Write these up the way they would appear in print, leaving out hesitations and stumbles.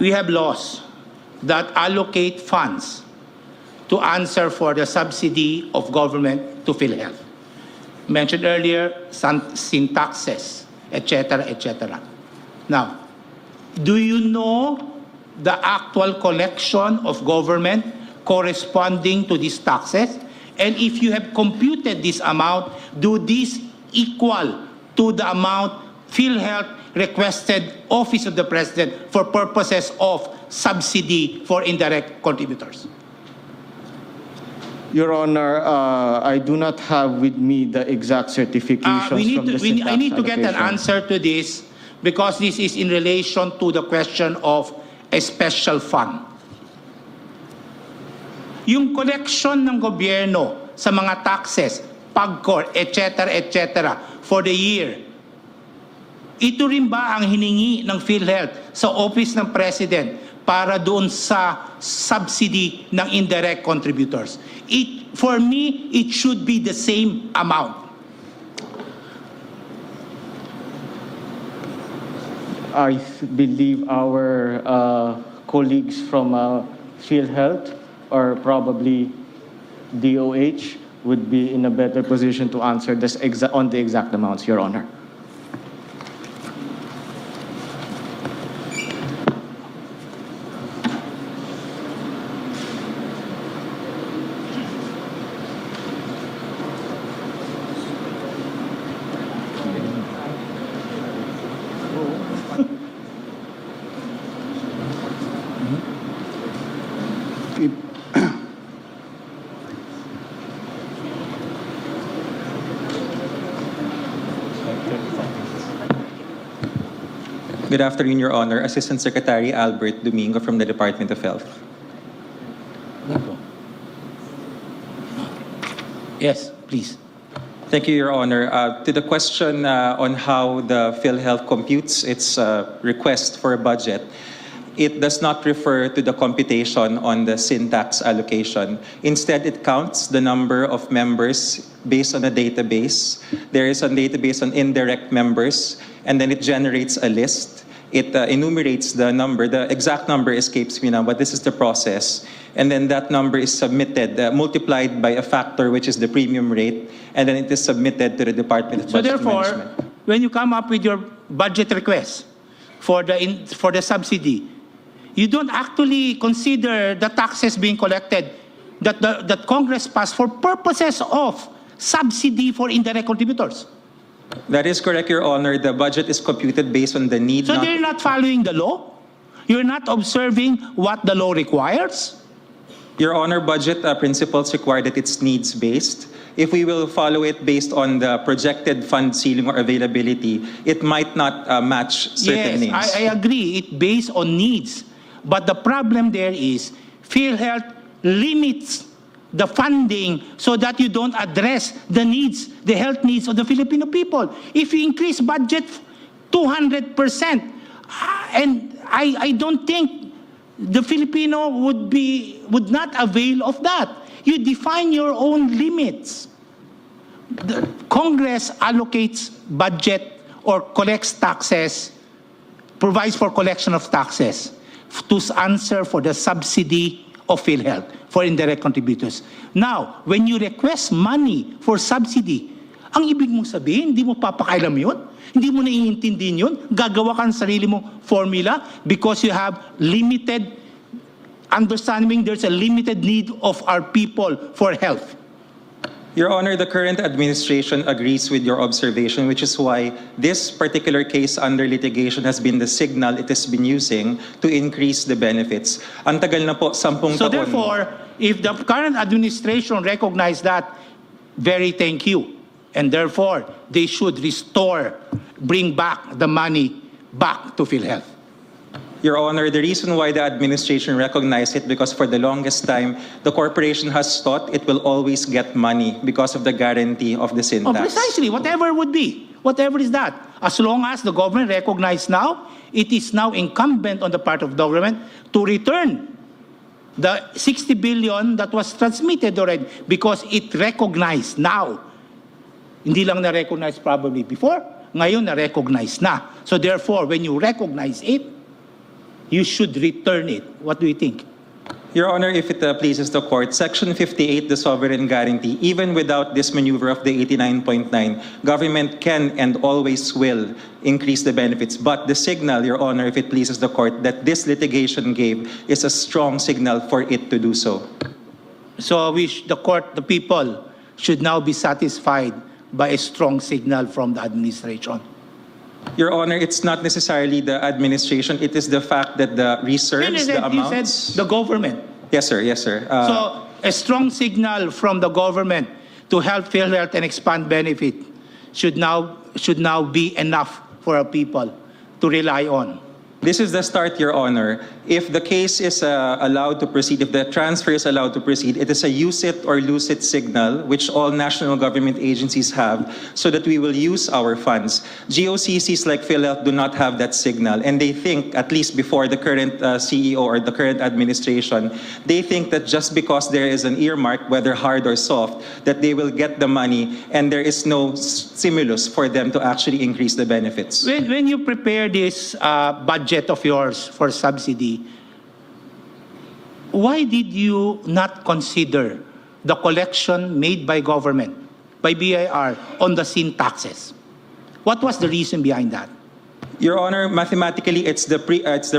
we have laws that allocate funds to answer for the subsidy of government to Phihealth. Mentioned earlier, sin taxes, etc., etc. Now, do you know the actual collection of government corresponding to these taxes? And if you have computed this amount, do this equal to the amount Phihealth requested Office of the President for purposes of subsidy for indirect contributors? Your Honor, I do not have with me the exact certifications from the sin tax I need to get an allocation. answer to this because this is in relation to the question of a special fund. Yung collection ng gobyerno sa mga taxes, PAGCOR, etc., for the year, ito rin ba ang hiningi ng Phihealth sa Office ng President para doon sa subsidy ng indirect contributors? For me, it should be the same amount. I believe our colleagues from Phihealth or probably DOH would be in a better position to answer this on the exact amounts, Your Honor. Good afternoon, Your Honor. Assistant Secretary Albert Domingo from the Department of Health. Yes, please. Thank you, Your Honor. To the question on how the Phihealth computes its request for a budget, it does not refer to the computation on the sin tax allocation. Instead, it counts the number of members based on a database. There is a database on indirect members, and then it generates a list. It enumerates the number. The exact number escapes me now, but this is the process. And then that number is submitted, multiplied by a factor, which is the premium rate, and then it is submitted to the Department of Budget therefore, Management. when you come up with your budget request for the subsidy, you don't actually consider the taxes being collected that Congress passed for purposes of subsidy for indirect contributors. That is correct, Your Honor. The budget is computed based on the need. So they're not following the law? You're not observing what the law requires? Your Honor, budget principles require that it's needs-based. If we will follow it based on the projected fund ceiling or availability, it might not match certain needs. Yes, I agree. It's based on needs. But the problem there is Phihealth limits the funding so that you don't address the needs, the health needs of the Filipino people. If you increase budget 200%, and I don't think the Filipino would not avail of that. You define your own limits. The Congress allocates budget or collects taxes, provides for collection of taxes to answer for the subsidy of Phihealth for indirect contributors. Now, when you request money for subsidy, ang ibig mong sabihin, hindi mo papakailam yun? Hindi mo naiintindihin yun? Gagawa ka ng sarili mong formula because you have limited understanding, there's a limited need of our people for health. Your Honor, the current administration agrees with your observation, which is why this particular case under litigation has been the signal it has been using to increase the benefits. Ang tagal na po, 10 taon. So therefore, if the current administration recognizes that, very thank you. And therefore, they should bring back the money back to Phihealth. Your Honor, the reason why the administration recognized it because for the longest time, the corporation has thought it will always get money because of the guarantee of the sin tax. Precisely, whatever it would be, whatever is that. As long as the government recognizes now, it is now incumbent on the part of government to return the 60 billion that was transmitted already because it recognized now. Hindi lang na-recognize probably before, ngayon na-recognize na. So therefore, when you recognize it, you should return it. What do you think? Your Honor, if it pleases the court, Section 58, the sovereign guarantee, even without this maneuver of the 89.9, government can and always will increase the benefits. But the signal, Your Honor, if it pleases the court, that this litigation gave is a strong signal for it to do so. So the court, the people, should now be satisfied by a strong signal from the administration. Your Honor, it's not necessarily the administration. It is the fact that the reserves, the amounts... You said the government. Yes, sir. Yes, sir. So a strong signal from the government to help Phihealth and expand benefit should now be enough for our people to rely on. This is the start, Your Honor. If the case is allowed to proceed, if the transfer is allowed to proceed, it is a use it or lose it signal, which all national government agencies have, so that we will use our funds. GOCCs like Phihealth do not have that signal, and they think, at least before the current CEO or the current administration, they think that just because there is an earmark, whether hard or soft, that they will get the money and there is no stimulus for them to actually increase the benefits. When you prepare this budget of yours for subsidy, why did you not consider the collection made by government, by BIR, on the sin taxes? What was the reason behind that? Your Honor, mathematically, it's the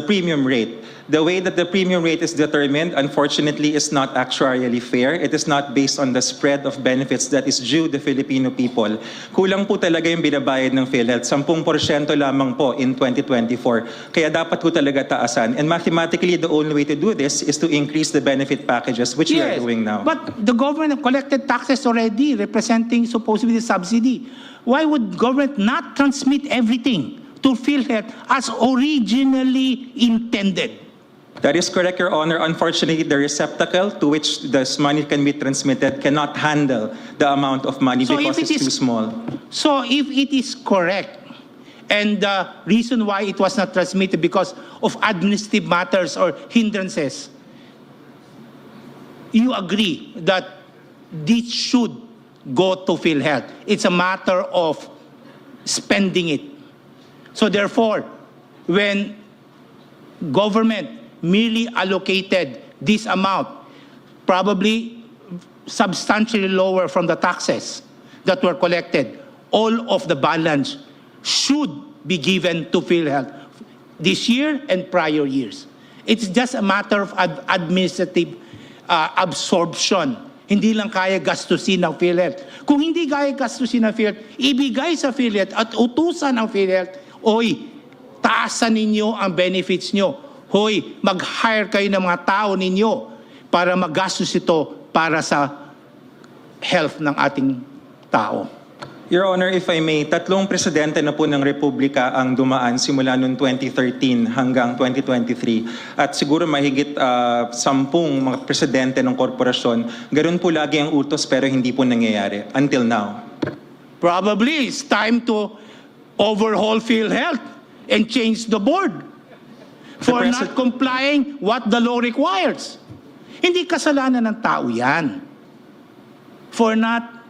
premium rate. The way that the premium rate is determined, unfortunately, is not actuarially fair. It is not based on the spread of benefits that is due the Filipino people. Kulang po talaga yung binabayad ng Phihealth. 10% lamang po in 2024. Kaya dapat po talaga taasan. And mathematically, the only way to do this is to increase the benefit packages, which we are doing now. But the government collected taxes already, representing supposedly the subsidy. Why would government not transmit everything to Phihealth as originally intended? That is correct, Your Honor. Unfortunately, the receptacle to which this money can be transmitted cannot handle the amount of money because it's too small. So if it is correct, and the reason why it was not transmitted because of administrative matters or hindrances, you agree that this should go to Phihealth. It's a matter of spending it. So therefore, when government merely allocated this amount, probably substantially lower from the taxes that were collected, all of the balance should be given to Phihealth this year and prior years. It's just a matter of administrative absorption. Hindi lang kaya gastusin ng Phihealth. Kung hindi kaya gastusin ng Phihealth, ibigay sa Phihealth at utusan ng Phihealth, oy, taasan ninyo ang benefits nyo. Hoy, mag-hire kayo ng mga tao ninyo para magastos ito para sa health ng ating tao. Your Honor, if I may, 3 presidente na po ng Republika ang dumaan simula noong 2013 hanggang 2023. At siguro mahigit 10 mga presidente ng korporasyon. Ganun po lagi ang utos pero hindi po nangyayari until now. Probably it's time to overhaul Phihealth and change the board for not complying what the law requires. Hindi kasalanan ng tao yan. For not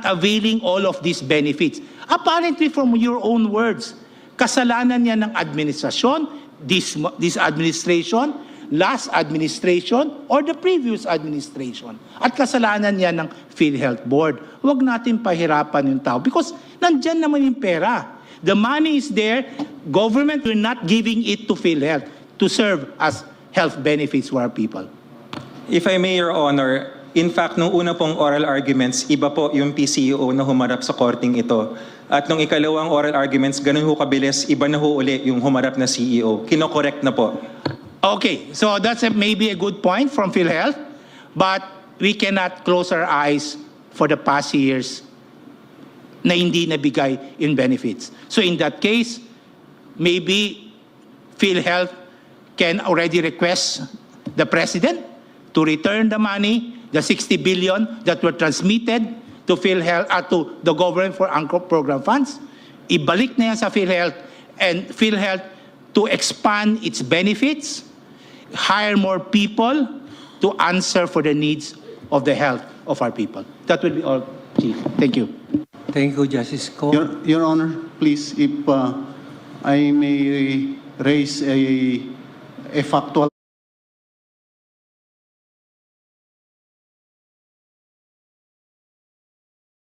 availing all of these benefits. Apparently, from your own words, kasalanan niya ng administrasyon, this administration, last administration, or the previous administration. At kasalanan niya ng Phihealth Board. Huwag natin pahirapan yung tao because nandyan naman yung pera. The money is there. Government will not giving it to Phihealth to serve as health benefits for our people. If I may, Your Honor, in fact, nung una pong oral arguments, iba po yung PCEO na humarap sa korting ito. At nung ikalawang oral arguments, ganun ho kabilis, iba na ho uli yung humarap na CEO. Kino-correct na po. Okay, so that's maybe a good point from Phihealth, but we cannot close our eyes for the past years na hindi nabigay in benefits. So in that case, maybe Phihealth can already request the President to return the money, the 60 billion that were transmitted to Phihealth, to the government for Anchor Program funds. Ibalik na yan sa Phihealth and Phihealth to expand its benefits, hire more people to answer for the needs of the health of our people. That will be all, Chief. Thank you. Thank you, Justice Ko. Your Honor, please, if I may raise a factual